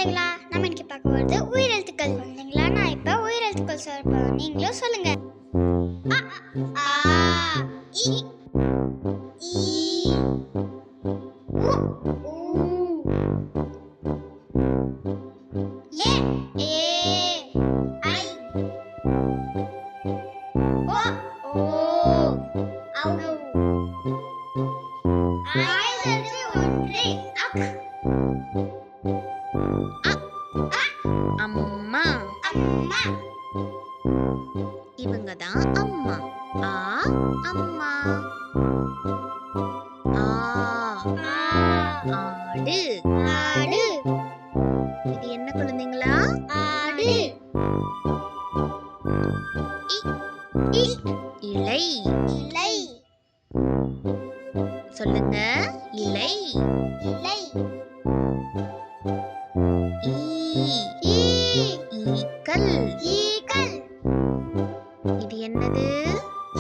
குழந்தைங்களா, நம்ம இன்னைக்கு பார்க்க போறது உயிரெழுத்துக்கள். குழந்தைங்களா, நான் இப்ப உயிரெழுத்துக்கள் சொல்ல போறேன். நீங்களும் சொல்லுங்க. அ, ஆ, இ, ஈ, உ, ஊ, ஏ, ஏ, ஐ, ஓ, ஓ, ஔ. ஆயிரத்து ஒன்று அக். அம்மா. அம்மா. இவங்க தான் அம்மா. ஆ அம்மா. ஆ ஆடு. ஆடு. இது என்ன குழந்தைங்களா? ஆடு. இ இலை. இலை. சொல்லுங்க. இலை. இலை. ஈ ஈ. ஈக்கள். ஈக்கள். இது என்னது?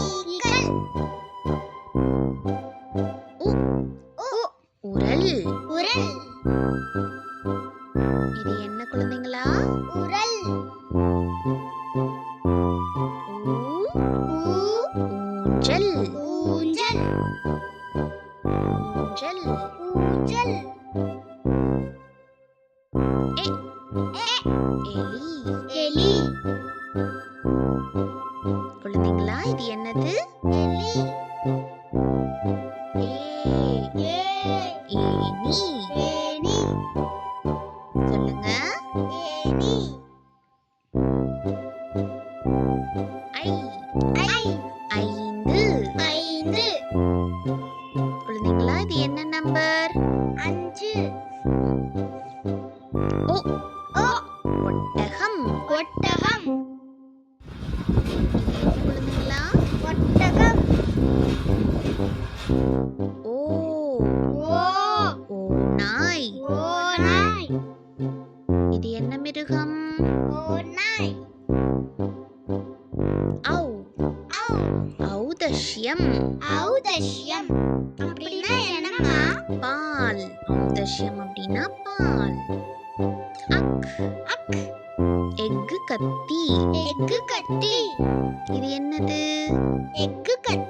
ஈக்கள். உ உரல். உரல். இது என்ன குழந்தைங்களா? உரல். ஊ ஊஞ்சல். ஊஞ்சல். ஊஞ்சல். ஊஞ்சல். எ எலி. எலி. குழந்தைங்களா, இது என்னது? எலி. ஏ ஏனி. ஏனி. சொல்லுங்க. ஏனி. ஐ ஐ. ஐந்து. ஐந்து. குழந்தைங்களா, இது என்ன நம்பர்? 5. ஓ ஒட்டகம். ஒட்டகம். குழந்தைங்களா, ஒட்டகம். ஓ ஓ. ஓநாய். ஓநாய். இது என்ன மிருகம்? ஓநாய். ஔ ஔ. ஔதஷ்யம். ஔதஷ்யம் அப்படின்னா என்னம்மா? பால். ஔதஷ்யம் அப்படின்னா பால். அக் அக். எக்கு கத்தி. எக்கு கட்டி. இது என்னது? எக்கு கட்டி.